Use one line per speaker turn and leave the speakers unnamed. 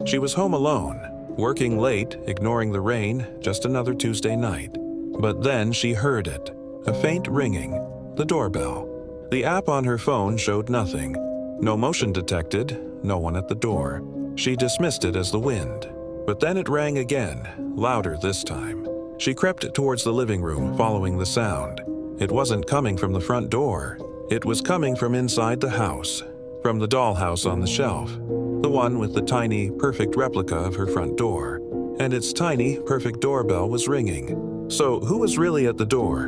She was home alone, working late, ignoring the rain, just another Tuesday night. But then she heard it, a faint ringing, the doorbell. The app on her phone showed nothing. No motion detected, no one at the door. She dismissed it as the wind. But then it rang again, louder this time. She crept towards the living room, following the sound. It wasn't coming from the front door. It was coming from inside the house, from the dollhouse on the shelf, the one with the tiny, perfect replica of her front door. And its tiny, perfect doorbell was ringing. So who was really at the door?